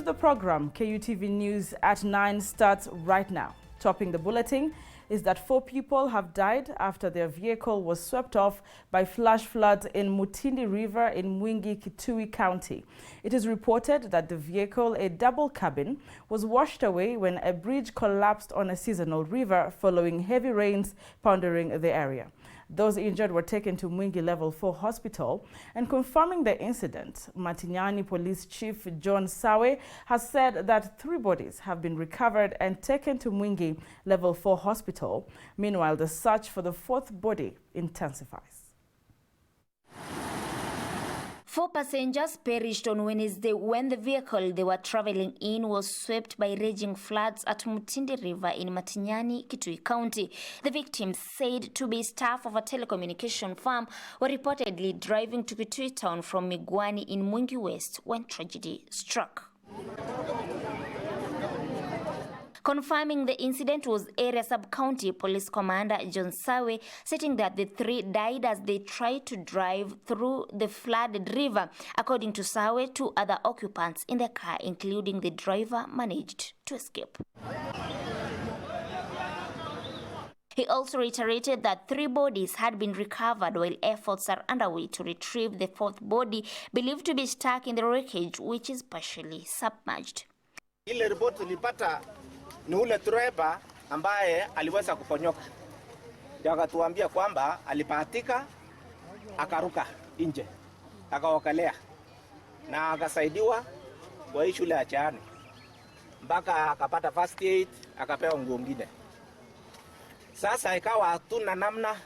the program. KUTV News at 9 starts right now. Topping the bulletin is that 4 people have died after their vehicle was swept off by flash floods in Mutindi River in Mwingi, Kitui County. It is reported that the vehicle, a double cabin, was washed away when a bridge collapsed on a seasonal river following heavy rains pounding the area. Those injured were taken to Mwingi Level 4 Hospital, and confirming the incident, Mutindi Police Chief John Sawe has said that 3 bodies have been recovered and taken to Mwingi Level 4 Hospital. Meanwhile, the search for the 4th body intensifies. 4 passengers perished on Wednesday when the vehicle they were traveling in was swept by raging floods at Mutindi River in Mutindi, Kitui County. The victims, said to be staff of a telecommunication firm, were reportedly driving to Kitui town from Migwani in Mwingi West when tragedy struck. Confirming the incident was Area Sub-County Police Commander John Sawe, stating that the 3 died as they tried to drive through the flooded river. According to Sawe, 2 other occupants in the car, including the driver, managed to escape. He also reiterated that 3 bodies had been recovered while efforts are underway to retrieve the 4th body, believed to be stuck in the wreckage, which is partially submerged. Ni ule driver ambaye aliweza kuponyoka. Akatuambia kwamba alipatika akaruka nje. Akaokalea na akasaidiwa kwa hii shule ya Chani. Mpaka akapata first aid, akapewa nguo nyingine. Sasa ikawa hatuna namna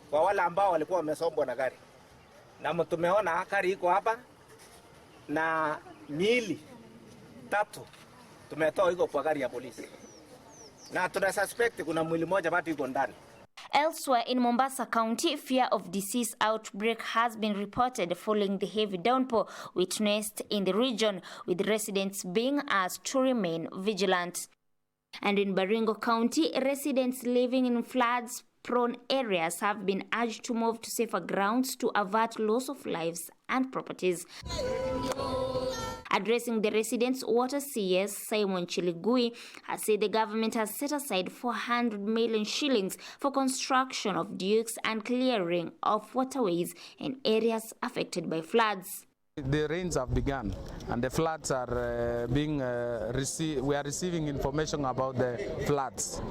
kwa wale ambao walikuwa wamesombwa na gari. Na tumeona gari iko hapa na miili 3 tumetoa iko kwa gari ya polisi. Na tuna suspect kuna mwili moja bado iko ndani. Elsewhere in Mombasa County, fear of disease outbreak has been reported following the heavy downpour witnessed in the region, with residents being asked to remain vigilant. And in Baringo County, residents living in floods-prone areas have been urged to move to safer grounds to avert loss of lives and properties. Addressing the residents, Water CS Simon Chiligui has said the government has set aside 400 million shillings for construction of dikes and clearing of waterways in areas affected by floods. The rains have begun and the floods are we are receiving information about the floods.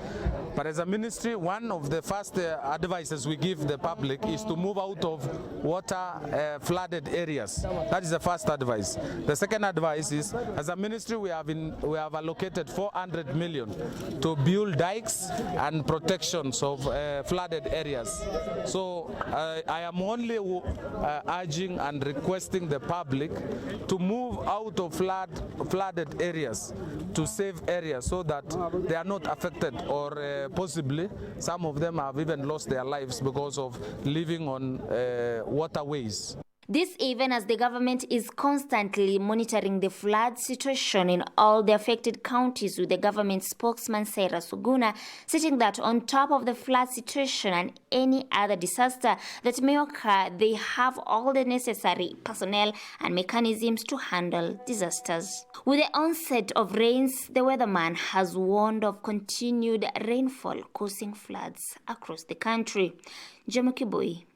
But as a ministry, one of the first advices we give the public is to move out of water flooded areas. That is the first advice. The second advice is, as a ministry, we have allocated 400 million to build dikes and protections of flooded areas. So I am only urging and requesting the public to move out of flooded areas to safe areas so that they are not affected, or possibly some of them have even lost their lives because of living on waterways. This even as the government is constantly monitoring the flood situation in all the affected counties, with the government spokesman Sarah Suguna stating that on top of the flood situation and any other disaster that may occur, they have all the necessary personnel and mechanisms to handle disasters. With the onset of rains, the weatherman has warned of continued rainfall causing floods across the country. Jamukiboi,